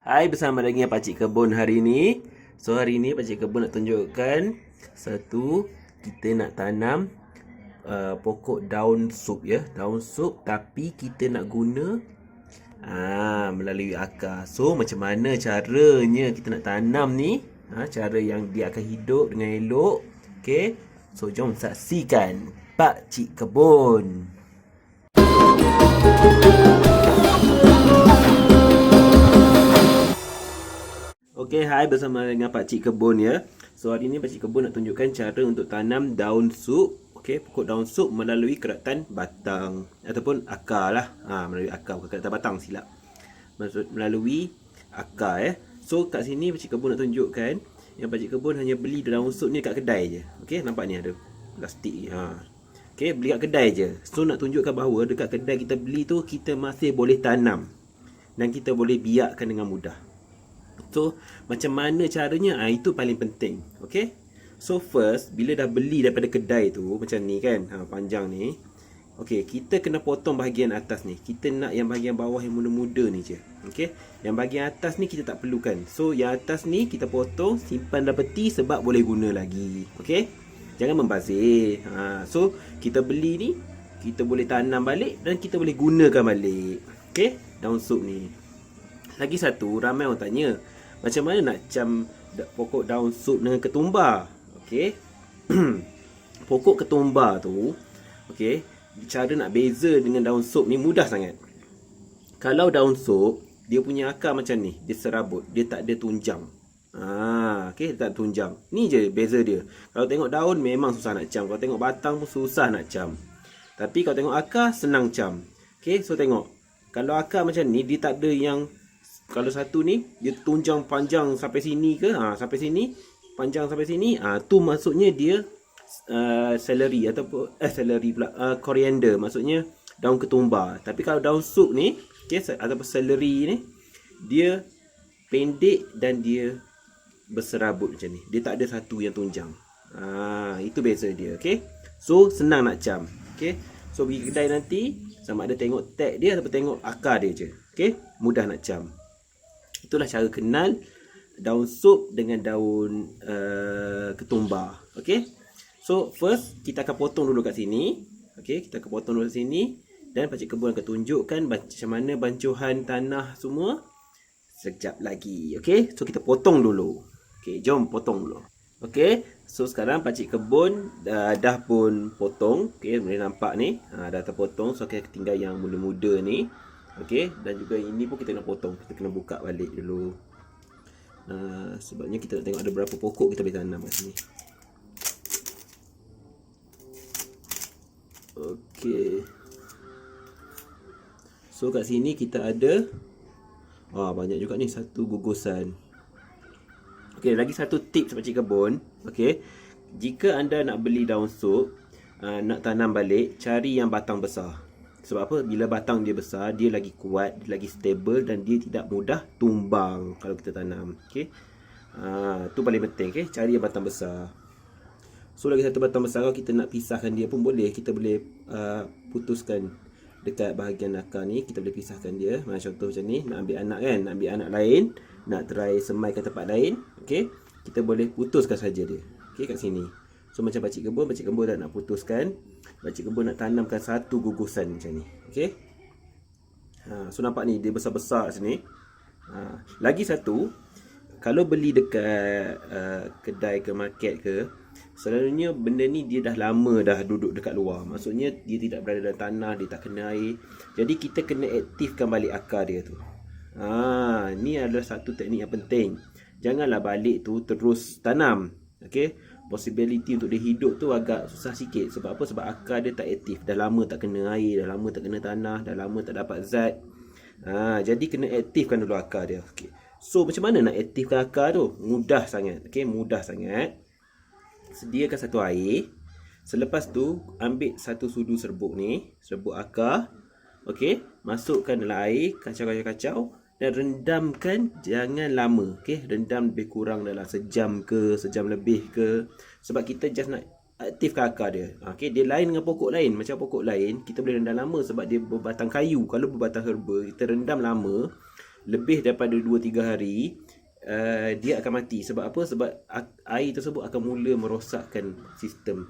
Hai, bersama dengan Pakcik Kebun hari ni. So hari ni Pakcik Kebun nak tunjukkan satu, kita nak tanam pokok daun sup ya. Daun sup tapi kita nak guna melalui akar. So macam mana caranya kita nak tanam ni? Cara yang dia akan hidup dengan elok. Okay, so jom saksikan Pakcik Kebun. Okey, hai, bersama dengan Pakcik Kebun ya. So hari ni Pakcik Kebun nak tunjukkan cara untuk tanam daun sup. Okey, pokok daun sup melalui keratan batang ataupun akar lah. Melalui akar, bukan keratan batang, silap. Maksud melalui akar ya. So kat sini Pakcik Kebun nak tunjukkan yang Pakcik Kebun hanya beli daun sup ni kat kedai je. Okey, nampak ni ada plastik ni. Okey, beli kat kedai je. So nak tunjukkan bahawa dekat kedai kita beli tu kita masih boleh tanam dan kita boleh biakkan dengan mudah. So, macam mana caranya? Itu paling penting. Okay? So, first, bila dah beli daripada kedai tu, macam ni kan, panjang ni. Okay, kita kena potong bahagian atas ni. Kita nak yang bahagian bawah yang muda-muda ni je. Okay? Yang bahagian atas ni kita tak perlukan. So, yang atas ni kita potong, simpan dalam peti sebab boleh guna lagi. Okay? Jangan membazir. So, kita beli ni, kita boleh tanam balik dan kita boleh gunakan balik. Okay? Daun sup ni. Lagi satu, ramai orang tanya, macam mana nak cam pokok daun sup dengan ketumbar? Okey. Pokok ketumbar tu, okey, cara nak beza dengan daun sup ni mudah sangat. Kalau daun sup, dia punya akar macam ni, dia serabut, dia tak ada tunjang. Okey, tak ada tunjang. Ni je beza dia. Kalau tengok daun memang susah nak cam, kalau tengok batang pun susah nak cam. Tapi kalau tengok akar senang cam. Okey, so tengok. Kalau akar macam ni, dia tak ada yang, kalau satu ni dia tunjang panjang sampai sini ke, sampai sini, panjang sampai sini, tu maksudnya dia celery ataupun celery pula, coriander, maksudnya daun ketumbar. Tapi kalau daun sup ni, okay, ataupun celery ni, dia pendek dan dia berserabut macam ni. Dia tak ada satu yang tunjang. Itu beza dia, okey. So senang nak cam. Okey. So pergi kedai nanti, sama ada tengok tag dia ataupun tengok akar dia je. Okey, mudah nak cam. Itulah cara kenal daun sup dengan daun ketumbar. Okay. So first kita akan potong dulu kat sini. Okay, kita akan potong dulu kat sini. Dan Pakcik Kebun akan tunjukkan macam mana bancuhan tanah semua sekejap lagi. Okay, so kita potong dulu. Okay, jom potong dulu. Okay, so sekarang Pakcik Kebun dah pun potong. Okay, boleh nampak ni, dah terpotong. So kita tinggal yang muda-muda ni. Okey, dan juga ini pun kita kena potong. Kita kena buka balik dulu. Sebabnya kita nak tengok ada berapa pokok kita boleh tanam kat sini. Okey. So kat sini kita ada banyak juga ni, satu gugusan. Okey, lagi satu tips Pakcik Kebun. Okey, jika anda nak beli daun sup, nak tanam balik, cari yang batang besar. Sebab apa? Bila batang dia besar, dia lagi kuat, dia lagi stable dan dia tidak mudah tumbang kalau kita tanam. Okey. Tu paling penting, okey. Cari yang batang besar. So lagi satu batang besar, kalau kita nak pisahkan dia pun boleh. Kita boleh putuskan dekat bahagian akar ni, kita boleh pisahkan dia. Contoh macam ni, nak ambil anak kan, nak ambil anak lain, nak try semaikan tempat lain, okey. Kita boleh putuskan saja dia. Okey, kat sini. So macam Pakcik Kebun dah nak putuskan. Pakcik Kebun nak tanamkan satu gugusan macam ni. Okey. So nampak ni, dia besar-besar sini. Lagi satu, kalau beli dekat kedai ke market ke, selalunya benda ni dia dah lama dah duduk dekat luar. Maksudnya dia tidak berada dalam tanah, dia tak kena air. Jadi kita kena aktifkan balik akar dia tu. Ni adalah satu teknik yang penting. Janganlah balik tu terus tanam. Okey. Possibility untuk dia hidup tu agak susah sikit. Sebab apa? Sebab akar dia tak aktif. Dah lama tak kena air, dah lama tak kena tanah, dah lama tak dapat zat. Jadi kena aktifkan dulu akar dia. Okay. So macam mana nak aktifkan akar tu? Mudah sangat. Okay, mudah sangat. Sediakan satu air. Selepas tu ambil satu sudu serbuk ni, serbuk akar. Okay, masukkan dalam air, kacau-kacau. Dan rendamkan jangan lama. Okey, rendam lebih kurang dalam sejam ke, sejam lebih ke. Sebab kita just nak aktifkan akar dia. Okey, dia lain dengan pokok lain. Macam pokok lain, kita boleh rendam lama sebab dia berbatang kayu. Kalau berbatang herba, kita rendam lama, lebih daripada 2-3 hari, dia akan mati. Sebab apa? Sebab air tersebut akan mula merosakkan sistem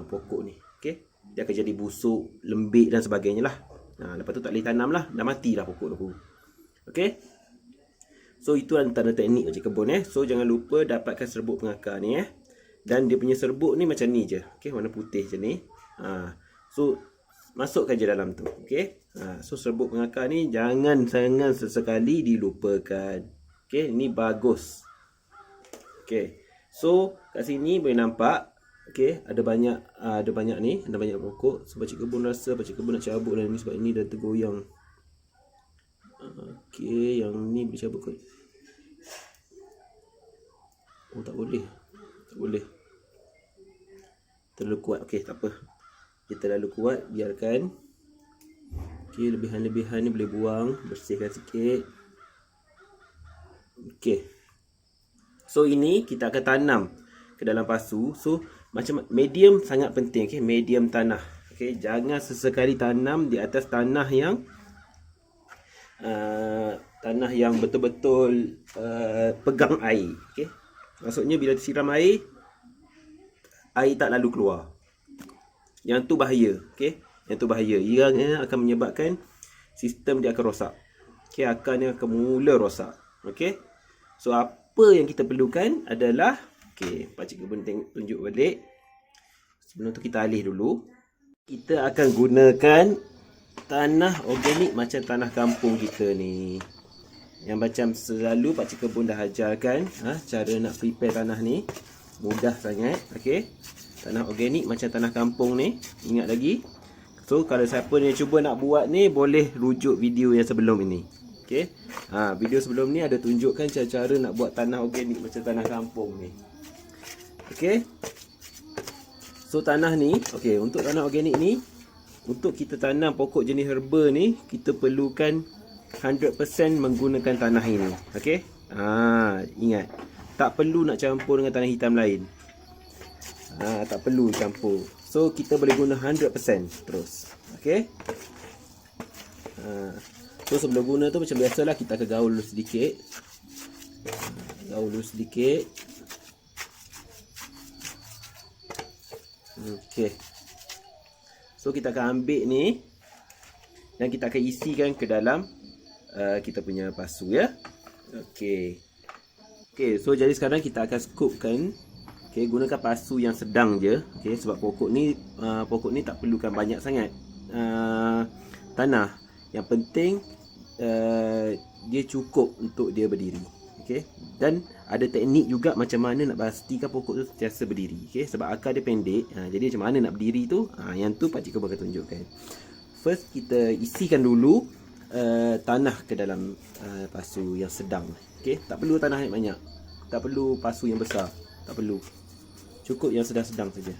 pokok ni. Okey, dia akan jadi busuk, lembik dan sebagainya lah. Lepas tu tak boleh tanam lah, dah mati dah pokok tu. Okey, so itu antara teknik pakcik kebun So jangan lupa dapatkan serbuk pengakar ni Dan dia punya serbuk ni macam ni je. Okey, warna putih macam ni. So masukkan je dalam tu. Okey. So serbuk pengakar ni jangan sesekali dilupakan. Okey, ini bagus. Okey. So kat sini boleh nampak, okey, ada banyak ni, ada banyak pokok. So pakcik kebun rasa pakcik kebun nak cabut dah ni sebab ini dah tergoyang. Okey, yang ni boleh cabut kot. Oh, tak boleh. Tak boleh. Terlalu kuat. Okey, tak apa. Dia terlalu kuat, biarkan. Okey, lebihan-lebihan ni boleh buang, bersihkan sikit. Okey. So ini kita akan tanam ke dalam pasu. So macam medium sangat penting, okey, medium tanah. Okey, jangan sesekali tanam di atas tanah yang betul-betul pegang air, okey. Maksudnya bila disiram air tak lalu keluar. Yang tu bahaya, okey. Yang tu bahaya. Ia akan menyebabkan sistem dia akan rosak. Okey, akarnya akan mula rosak. Okey. So apa yang kita perlukan adalah, okey, pakcik kebun tunjuk balik. Sebelum tu kita alih dulu. Kita akan gunakan tanah organik macam tanah kampung kita ni. Yang macam selalu pakcik kebun dah ajarkan cara nak prepare tanah ni. Mudah sangat, okey. Tanah organik macam tanah kampung ni. Ingat lagi. So kalau siapa ni cuba nak buat ni, boleh rujuk video yang sebelum ini. Okey. Video sebelum ni ada tunjukkan cara-cara nak buat tanah organik macam tanah kampung ni. Okey. So tanah ni, okey, untuk tanah organik ni, untuk kita tanam pokok jenis herba ni, kita perlukan 100% menggunakan tanah ini. Okey. Ingat, tak perlu nak campur dengan tanah hitam lain. Tak perlu campur. So kita boleh guna 100% terus. Okey. So sebelum guna tu macam biasalah, kita akan gaul dulu sedikit. Gaul dulu sedikit. Okey. So kita akan ambil ni dan kita akan isikan ke dalam kita punya pasu ya. Okey. Okey, so jadi sekarang kita akan scoopkan. Okey, gunakan pasu yang sedang je. Okey, sebab pokok ni tak perlukan banyak sangat tanah. Yang penting dia cukup untuk dia berdiri. Okey, dan ada teknik juga macam mana nak pastikan pokok tu sentiasa berdiri. Okey, sebab akar dia pendek. Jadi macam mana nak berdiri tu, yang tu pakcik kebun akan tunjukkan. First kita isikan dulu tanah ke dalam pasu yang sedang. Okey, tak perlu tanah yang banyak. Tak perlu pasu yang besar. Tak perlu. Cukup yang sedang-sedang saja.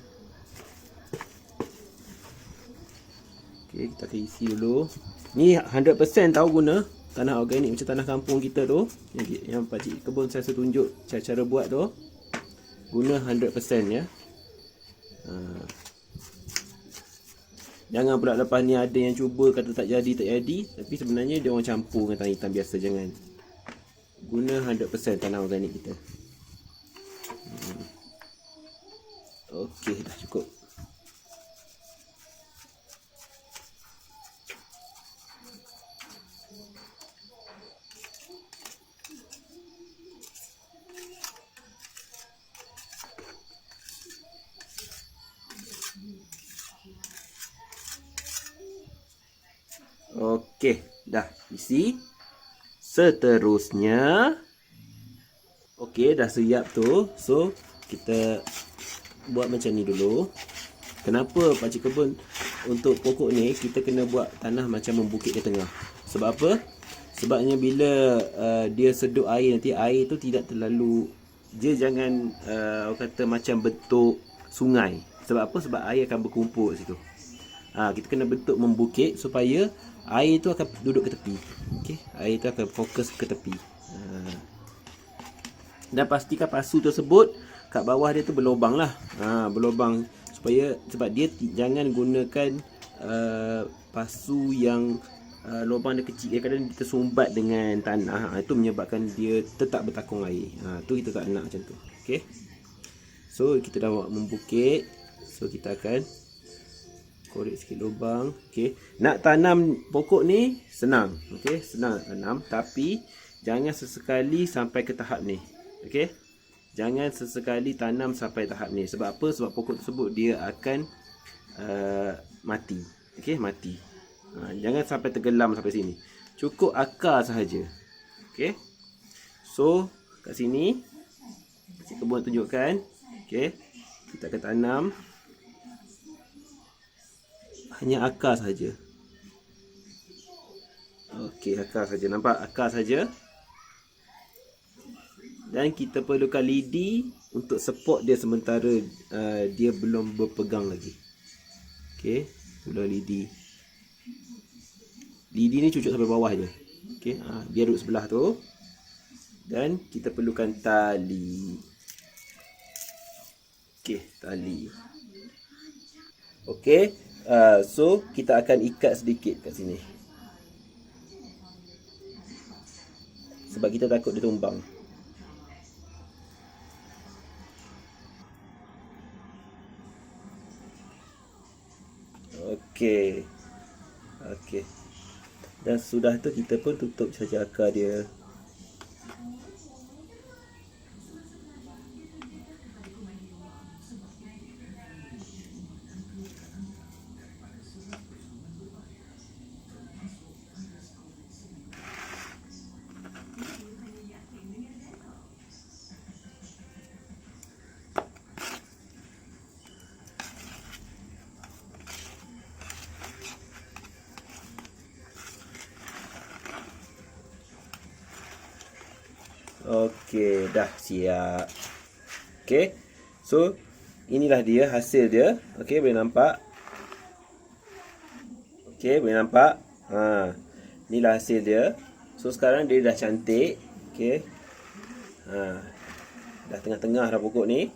Okey, kita akan isi dulu. Ni 100% tahu guna tanah organik macam tanah kampung kita tu. Yang pakcik kebun saya tunjuk cara-cara buat tu. Guna 100% ya. Jangan pula lepas ni ada yang cuba kata tak jadi. Tapi sebenarnya dia orang campur dengan tanah hitam biasa. Jangan. Guna 100% tanah organik kita. Okey, dah cukup. Okey, dah isi. Seterusnya, okey, dah siap tu. So, kita buat macam ni dulu. Kenapa pakcik kebun untuk pokok ni kita kena buat tanah macam membukit ke tengah? Sebab apa? Sebabnya bila dia sedut air, nanti air tu tidak terlalu, dia jangan orang kata macam bentuk sungai. Sebab apa? Sebab air akan berkumpul situ. Kita kena bentuk membukit supaya air tu akan duduk ke tepi. Okey, air tu akan fokus ke tepi. Dan pastikan pasu tersebut kat bawah dia tu berlubang lah. Berlubang sebab dia jangan gunakan pasu yang lubang dia kecil, kadang-kadang dia tersumbat dengan tanah. Itu menyebabkan dia tetap bertakung air. Tu kita tak nak macam tu. Okey. So kita dah membukit. So kita akan korek sikit lubang. Okey. Nak tanam pokok ni senang. Okey, senang nak tanam, tapi jangan sesekali sampai ke tahap ni. Okey. Jangan sesekali tanam sampai tahap ni. Sebab apa? Sebab pokok tersebut dia akan mati. Okey, mati. Jangan sampai tenggelam sampai sini. Cukup akar sahaja. Okey. So, kat sini Cik Kebun tunjukkan. Okey. Kita akan tanam hanya akar sahaja. Okey, akar saja. Nampak? Akar saja. Dan kita perlukan lidi untuk support dia sementara dia belum berpegang lagi. Okey, perlu lidi. Lidi ni cucuk sampai bawah je. Okey, dia duduk sebelah tu. Dan kita perlukan tali. Okey, tali. Okey, so kita akan ikat sedikit kat sini. Sebab kita takut dia tumbang. Okey. Okey. Dan sudah tu kita pun tutup saja akar dia. Okey, dah siap. Okey. So, inilah dia hasil dia. Okey, boleh nampak? Okey, boleh nampak? Inilah hasil dia. So, sekarang dia dah cantik. Okey. Dah tengah-tengah dah pokok ni.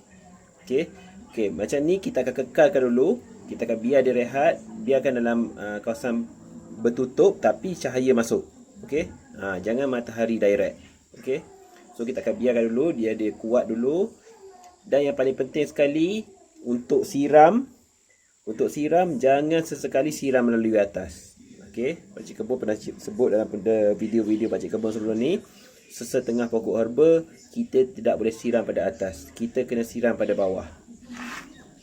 Okey. Okey, macam ni kita akan kekalkan dulu. Kita akan biar dia rehat, biarkan dalam kawasan bertutup tapi cahaya masuk. Okey. Jangan matahari direct. Okey. So kita akan biarkan dulu dia kuat dulu. Dan yang paling penting sekali untuk siram. Untuk siram jangan sesekali siram melalui atas. Okey, Pak Cik Kebun pernah sebut dalam video-video Pak Cik Kebun sebelum ni, sesetengah pokok herba kita tidak boleh siram pada atas. Kita kena siram pada bawah.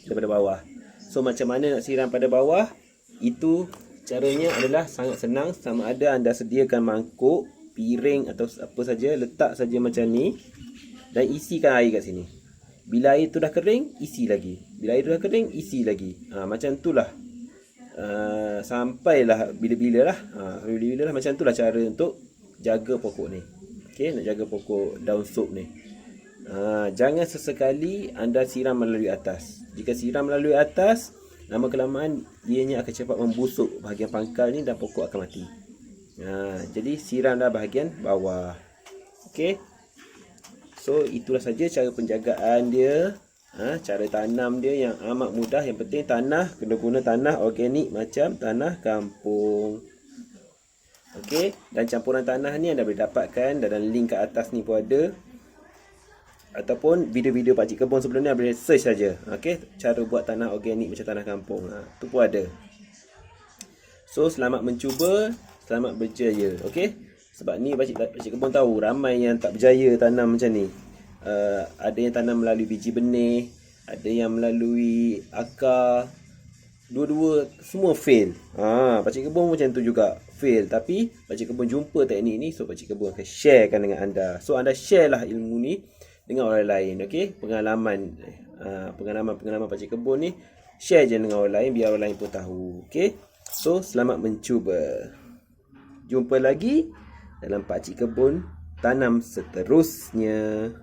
Daripada bawah. So macam mana nak siram pada bawah? Itu caranya adalah sangat senang. Sama ada anda sediakan mangkuk, piring atau apa saja, letak saja macam ni dan isikan air kat sini. Bila air tu dah kering, isi lagi. Bila air tu dah kering, isi lagi. Macam itulah. Sampailah bila-bila lah. Bila-bila lah, macam itulah cara untuk jaga pokok ni. Okey, nak jaga pokok daun sup ni. Jangan sesekali anda siram melalui atas. Jika siram melalui atas, lama kelamaan ianya akan cepat membusuk bahagian pangkal ni dan pokok akan mati. Jadi siramlah bahagian bawah. Okey. So itulah saja cara penjagaan dia. Cara tanam dia yang amat mudah. Yang penting tanah kena guna tanah organik macam tanah kampung. Okey, dan campuran tanah ni anda boleh dapatkan dalam link kat atas ni pun ada. Ataupun video-video Pak Cik Kebun sebelum ni boleh search saja. Okey, cara buat tanah organik macam tanah kampung. Tu pun ada. So selamat mencuba. Selamat berjaya. Okey. Sebab ni Pak Cik Kebun tahu ramai yang tak berjaya tanam macam ni. Ada yang tanam melalui biji benih, ada yang melalui akar. Dua-dua semua fail. Pak Cik Kebun macam tu juga fail. Tapi Pak Cik Kebun jumpa teknik ni, so Pak Cik Kebun akan sharekan dengan anda. So anda share lah ilmu ni dengan orang lain. Okey. Pengalaman Pak Cik Kebun ni share je dengan orang lain biar orang lain pun tahu. Okey. So selamat mencuba. Jumpa lagi dalam Pak Cik Kebun tanam seterusnya.